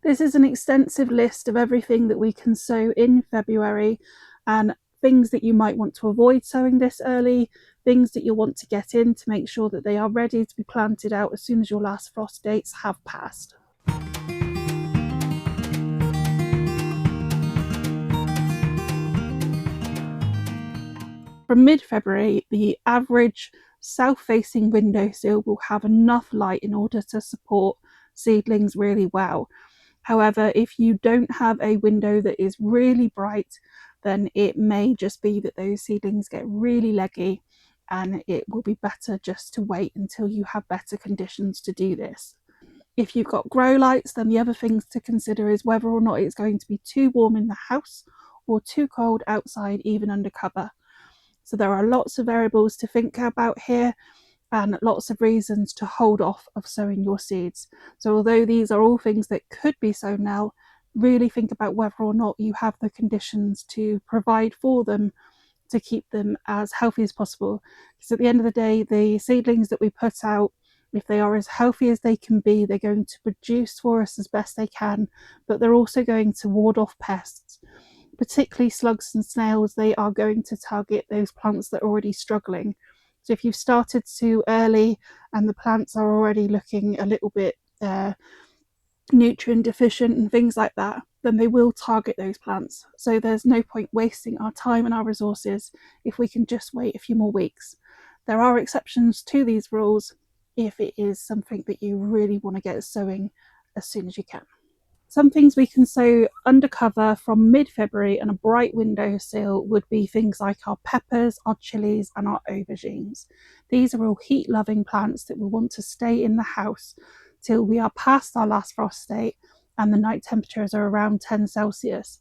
This is an extensive list of everything that we can sow in February and things that you might want to avoid sowing this early, things that you'll want to get in to make sure that they are ready to be planted out as soon as your last frost dates have passed. From mid-February, the average south-facing windowsill will have enough light in order to support seedlings really well. However, if you don't have a window that is really bright, then it may just be that those seedlings get really leggy, and it will be better just to wait until you have better conditions to do this. If you've got grow lights, then the other things to consider is whether or not it's going to be too warm in the house or too cold outside, even under cover. So there are lots of variables to think about here and lots of reasons to hold off of sowing your seeds. So although these are all things that could be sown now, really think about whether or not you have the conditions to provide for them to keep them as healthy as possible. Because at the end of the day, the seedlings that we put out, if they are as healthy as they can be, they're going to produce for us as best they can, but they're also going to ward off pests. Particularly slugs and snails, they are going to target those plants that are already struggling. So if you've started too early and the plants are already looking a little bit nutrient deficient and things like that, then they will target those plants. So there's no point wasting our time and our resources if we can just wait a few more weeks. There are exceptions to these rules if it is something that you really want to get sowing as soon as you can. Some things we can sow undercover from mid-February and a bright windowsill would be things like our peppers, our chilies and our aubergines. These are all heat-loving plants that will want to stay in the house till we are past our last frost date and the night temperatures are around 10 Celsius.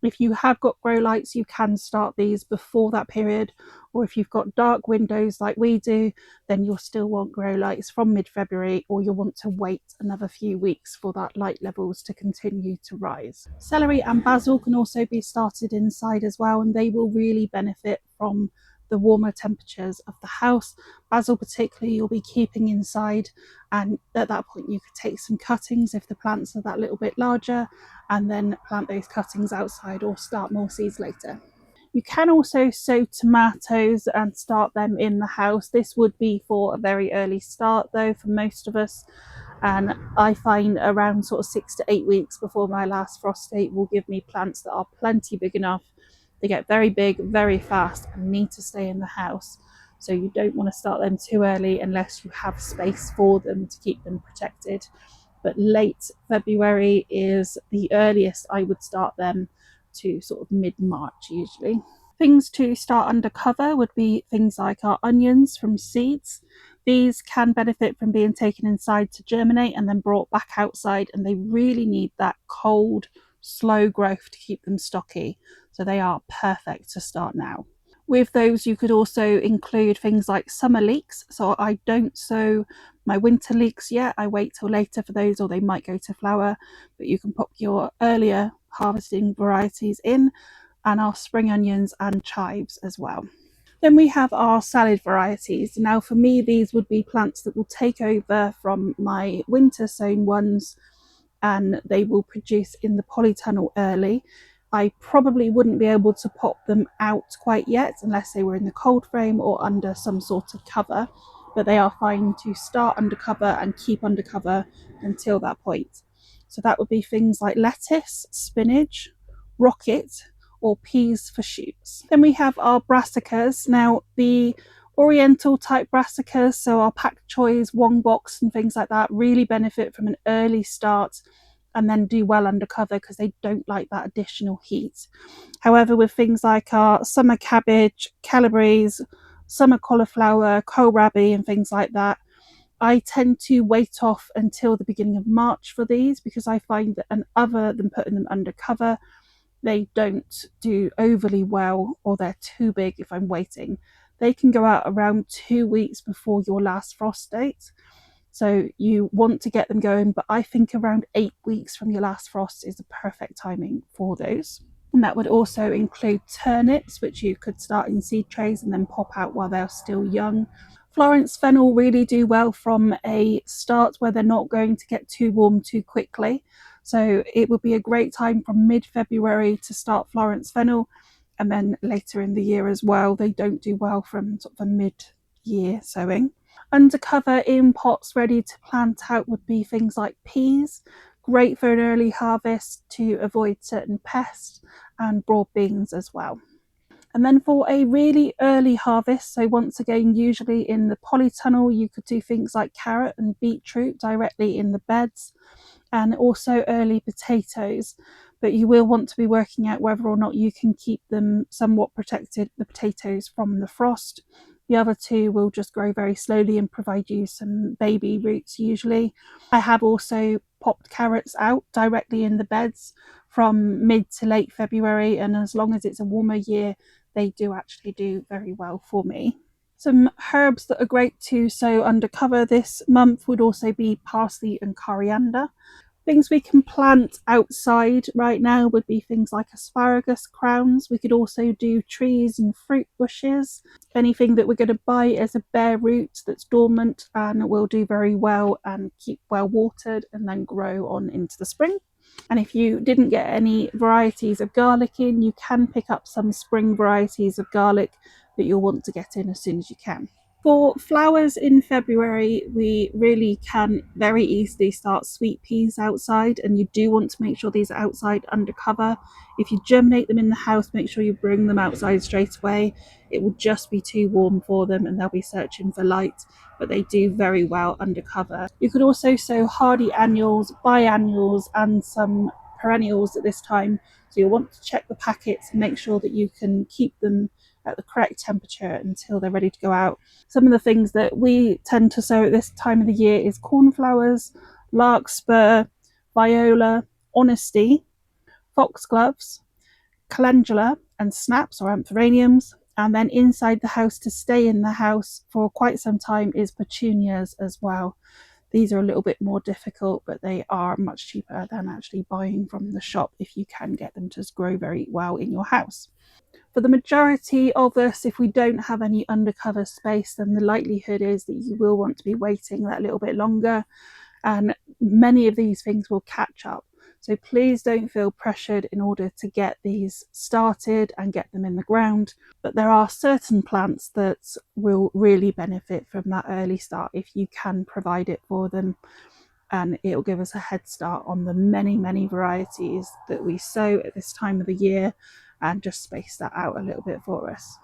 If you have got grow lights, you can start these before that period, or if you've got dark windows like we do, then you'll still want grow lights from mid-February, or you'll want to wait another few weeks for that light levels to continue to rise. Celery and basil can also be started inside as well, and they will really benefit from the warmer temperatures of the house. Basil particularly you'll be keeping inside, and at that point you could take some cuttings if the plants are that little bit larger and then plant those cuttings outside or start more seeds later. You can also sow tomatoes and start them in the house. This would be for a very early start though for most of us, and I find around sort of 6 to 8 weeks before my last frost date will give me plants that are plenty big enough. They get very big very fast and need to stay in the house, so you don't want to start them too early unless you have space for them to keep them protected. But late February is the earliest I would start them, to sort of mid-March usually. Things to start under cover would be things like our onions from seeds. These can benefit from being taken inside to germinate and then brought back outside, and they really need that cold, slow growth to keep them stocky. So they are perfect to start now. With those, you could also include things like summer leeks. So I don't sow my winter leeks yet. I wait till later for those, or they might go to flower. But you can pop your earlier harvesting varieties in, and our spring onions and chives as well. Then we have our salad varieties. Now for me, these would be plants that will take over from my winter sown ones, and they will produce in the polytunnel early. I probably wouldn't be able to pop them out quite yet unless they were in the cold frame or under some sort of cover, but they are fine to start under cover and keep under cover until that point. So that would be things like lettuce, spinach, rocket, or peas for shoots. Then we have our brassicas. Now the oriental type brassicas, so our pak choys, wong box and things like that, really benefit from an early start and then do well under cover because they don't like that additional heat. However, with things like our summer cabbage, calabrese, summer cauliflower, kohlrabi and things like that, I tend to wait off until the beginning of March for these, because I find that, and other than putting them under cover, they don't do overly well, or they're too big if I'm waiting. They can go out around 2 weeks before your last frost date. So you want to get them going, but I think around 8 weeks from your last frost is the perfect timing for those. And that would also include turnips, which you could start in seed trays and then pop out while they're still young. Florence fennel really do well from a start where they're not going to get too warm too quickly. So it would be a great time from mid-February to start Florence fennel, and then later in the year as well. They don't do well from sort of a mid-year sowing. Undercover in pots ready to plant out would be things like peas, great for an early harvest to avoid certain pests, and broad beans as well. And then for a really early harvest, so once again, usually in the polytunnel, you could do things like carrot and beetroot directly in the beds, and also early potatoes. But you will want to be working out whether or not you can keep them somewhat protected, the potatoes, from the frost. The other two will just grow very slowly and provide you some baby roots usually. I have also popped carrots out directly in the beds from mid to late February, and as long as it's a warmer year, they do actually do very well for me. Some herbs that are great to sow under cover this month would also be parsley and coriander. Things we can plant outside right now would be things like asparagus crowns. We could also do trees and fruit bushes. Anything that we're going to buy as a bare root that's dormant and will do very well and keep well watered and then grow on into the spring. And if you didn't get any varieties of garlic in, you can pick up some spring varieties of garlic that you'll want to get in as soon as you can. For flowers in February, we really can very easily start sweet peas outside, and you do want to make sure these are outside under cover. If you germinate them in the house, make sure you bring them outside straight away. It will just be too warm for them and they'll be searching for light, but they do very well under cover. You could also sow hardy annuals, biannuals, and some perennials at this time. So you'll want to check the packets and make sure that you can keep them at the correct temperature until they're ready to go out. Some of the things that we tend to sow at this time of the year is cornflowers, larkspur, viola, honesty, foxgloves, calendula, and snaps or anthuraniums. And then inside the house, to stay in the house for quite some time, is petunias as well. These are a little bit more difficult, but they are much cheaper than actually buying from the shop if you can get them to grow very well in your house. For the majority of us, if we don't have any undercover space, then the likelihood is that you will want to be waiting that little bit longer, and many of these things will catch up. So please don't feel pressured in order to get these started and get them in the ground. But there are certain plants that will really benefit from that early start if you can provide it for them. And it will give us a head start on the many varieties that we sow at this time of the year, and just space that out a little bit for us.